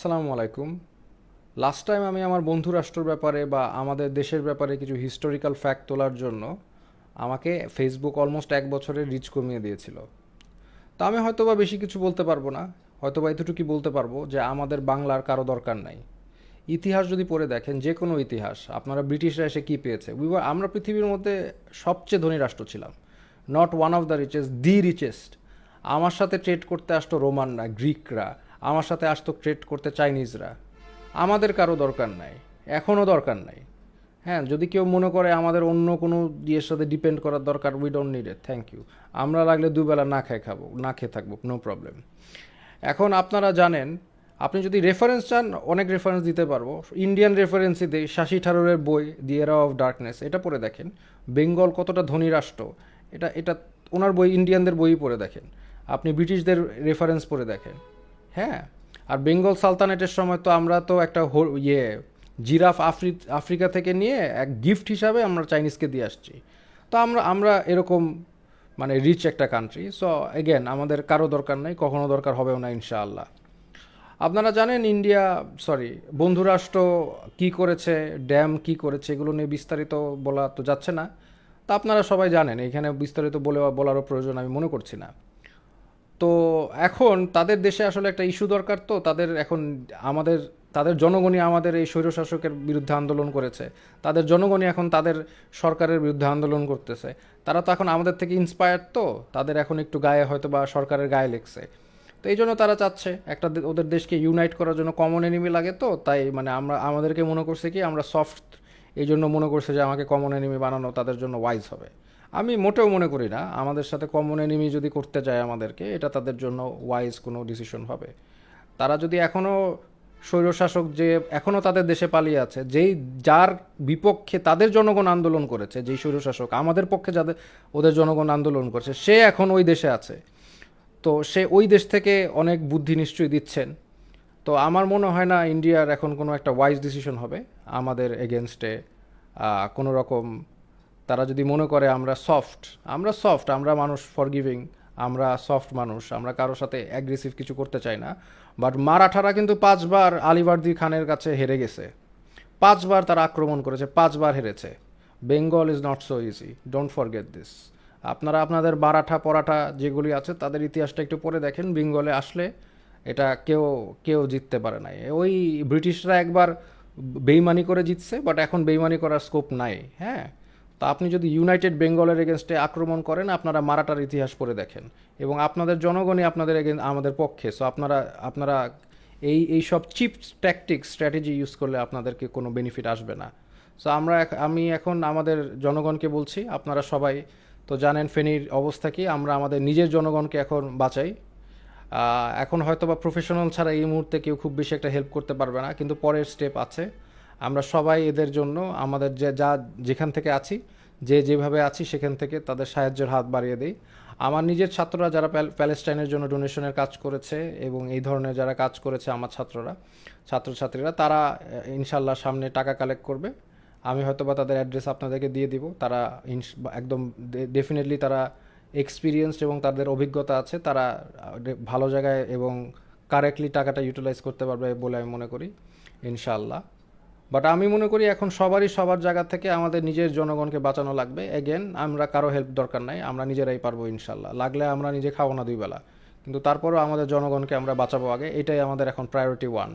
আসসালামু আলাইকুম। Last time আমি আমার বন্ধু রাষ্ট্রের ব্যাপারে বা আমাদের দেশের ব্যাপারে কিছু হিস্টোরিক্যাল ফ্যাক্ট তোলার জন্য আমাকে ফেসবুক অলমোস্ট 1 বছরের রিচ কমিয়ে দিয়েছিল। তো আমি হয়তোবা বেশি কিছু বলতে পারবো না, হয়তোবা এতটুকুই বলতে পারবো যে আমাদের বাংলার কারো দরকার নাই। ইতিহাস যদি পড়ে দেখেন, যে কোনো ইতিহাস, আপনারা ব্রিটিশরা এসে কী পেয়েছে, আমরা পৃথিবীর মধ্যে সবচেয়ে ধনী রাষ্ট্র ছিলাম, not one of the richest, the richest. আমার সাথে ট্রেড করতে আসতো রোমানরা, গ্রিকরা, আমার সাথে আসতো ট্রেড করতে চাইনিজরা। আমাদের কারো দরকার নাই, এখনও দরকার নাই। হ্যাঁ, যদি কেউ মনে করে আমাদের অন্য কোনো ইয়ের সাথে ডিপেন্ড করার দরকার, we don't need it, thank you. আমরা লাগলে দুবেলা না খেয়ে থাকবো, নো প্রবলেম। এখন আপনারা জানেন, আপনি যদি রেফারেন্স চান, অনেক রেফারেন্স দিতে পারবো। ইন্ডিয়ান রেফারেন্সই দিই, শশী থারুরের বই দি এরা অফ ডার্কনেস, এটা পড়ে দেখেন। বেঙ্গল কতটা ধনী রাষ্ট্র, এটা এটা ওনার বই, ইন্ডিয়ানদের বই পড়ে দেখেন। আপনি ব্রিটিশদের রেফারেন্স পড়ে দেখেন। হ্যাঁ, আর বেঙ্গল সালতানেটের সময় তো আমরা তো একটা জিরাফ আফ্রিকা থেকে নিয়ে এক গিফট হিসাবে আমরা চাইনিজকে দিয়ে আসছি। তো আমরা আমরা এরকম মানে রিচ একটা কান্ট্রি। সো এগেন, আমাদের কারো দরকার নেই, কখনো দরকার হবেও না ইনশাআল্লাহ। আপনারা জানেন বন্ধুরাষ্ট্র কি করেছে, ড্যাম কি করেছে, এগুলো নিয়ে বিস্তারিত বলা তো যাচ্ছে না। তা আপনারা সবাই জানেন, এখানে বিস্তারিত বলারও প্রয়োজন আমি মনে করছি না। তো এখন তাদের দেশে আসলে একটা ইস্যু দরকার, তো তাদের এখন আমাদের তাদের জনগণই আমাদের এই স্বৈরশাসকের বিরুদ্ধে আন্দোলন করেছে। তাদের জনগণই এখন তাদের সরকারের বিরুদ্ধে আন্দোলন করতেছে। তারা তো এখন আমাদের থেকে ইন্সপায়ার্ড, তো তাদের এখন একটু গায়ে হয়তো বা সরকারের গায়ে লেগছে। তো এই জন্য তারা চাচ্ছে একটা ওদের দেশকে ইউনাইট করার জন্য কমন এনিমি লাগে, তো তাই মানে আমাদেরকে মনে করছে কি আমরা সফট, এই জন্য মনে করছে যে আমাকে কমন এনিমি বানানো তাদের জন্য ওয়াইজ হবে। আমি মোটেও মনে করি না আমাদের সাথে কমন এনিমি যদি করতে যায় আমাদেরকে, এটা তাদের জন্য ওয়াইজ কোনো ডিসিশন হবে। তারা যদি এখনও স্বৈরশাসক যে এখনও তাদের দেশে পালিয়ে আছে, যার বিপক্ষে তাদের জনগণ আন্দোলন করেছে, যেই স্বৈরশাসক আমাদের পক্ষে যাদের ওদের জনগণ আন্দোলন করেছে, সে এখন ওই দেশে আছে। তো সে ওই দেশ থেকে অনেক বুদ্ধি নিশ্চয়ই দিচ্ছেন। তো আমার মনে হয় না ইন্ডিয়ার এখন কোনো একটা ওয়াইজ ডিসিশন হবে আমাদের এগেনস্টে কোনো রকম। তারা যদি মনে করে আমরা মানুষ ফরগিভিং, আমরা সফট মানুষ, আমরা কারোর সাথে অ্যাগ্রেসিভ কিছু করতে চাই না। বাট মারাঠারা কিন্তু 5বার আলিবর্দি খানের কাছে হেরে গেছে। 5বার তারা আক্রমণ করেছে, 5বার হেরেছে। Bengal is not so easy, don't forget this. আপনারা আপনাদের মারাঠা পরাঠা যেগুলি আছে তাদের ইতিহাসটা একটু পড়ে দেখেন। বেঙ্গলে আসলে এটা কেউ কেউ জিততে পারে নাই। ওই ব্রিটিশরা একবার বেইমানি করে জিতছে, বাট এখন বেইমানি করার স্কোপ নাই। হ্যাঁ, তা আপনি যদি ইউনাইটেড বেঙ্গলের এগেনস্টে আক্রমণ করেন, আপনারা মারাঠার ইতিহাস পড়ে দেখেন, এবং আপনাদের জনগণই আপনাদের আমাদের পক্ষে। সো আপনারা আপনারা এই সব চিপ স্ট্র্যাটেজি ইউজ করলে আপনাদেরকে কোনো বেনিফিট আসবে না। সো আমি এখন আমাদের জনগণকে বলছি, আপনারা সবাই তো জানেন ফেনীর অবস্থা কি। আমরা আমাদের নিজের জনগণকে এখন বাঁচাই। এখন হয়তো বা প্রফেশনাল ছাড়া এই মুহূর্তে কেউ খুব বেশি একটা হেল্প করতে পারবে না, কিন্তু পরের স্টেপ আছে। আমরা সবাই এদের জন্য আমাদের যেখান থেকে আছি, যেভাবে আছি সেখান থেকে তাদের সাহায্যের হাত বাড়িয়ে দিই। আমার নিজের ছাত্ররা যারা প্যালেস্টাইনের জন্য ডোনেশনের কাজ করেছে, এবং এই ধরনের যারা কাজ করেছে আমার ছাত্রছাত্রীরা, তারা ইনশাল্লাহ সামনে টাকা কালেক্ট করবে। আমি হয়তো বা তাদের অ্যাড্রেস আপনাদেরকে দিয়ে দিব। তারা একদম ডেফিনেটলি তারা এক্সপিরিয়েন্সড এবং তাদের অভিজ্ঞতা আছে। তারা ভালো জায়গায় এবং কারেক্টলি টাকাটা ইউটিলাইজ করতে পারবে বলে আমি মনে করি, ইনশাআল্লাহ। বাট আমি মনে করি এখন সবার জায়গা থেকে আমাদের নিজের জনগণকে বাঁচানো লাগবে। এগেন, আমরা কারো হেল্প দরকার নাই, আমরা নিজেরাই পারবো ইনশাল্লাহ। লাগলে আমরা নিজে খাবো না 2 বেলা, কিন্তু তারপরও আমাদের জনগণকে আমরা বাঁচাবো আগে। এটাই আমাদের এখন প্রায়োরিটি 1।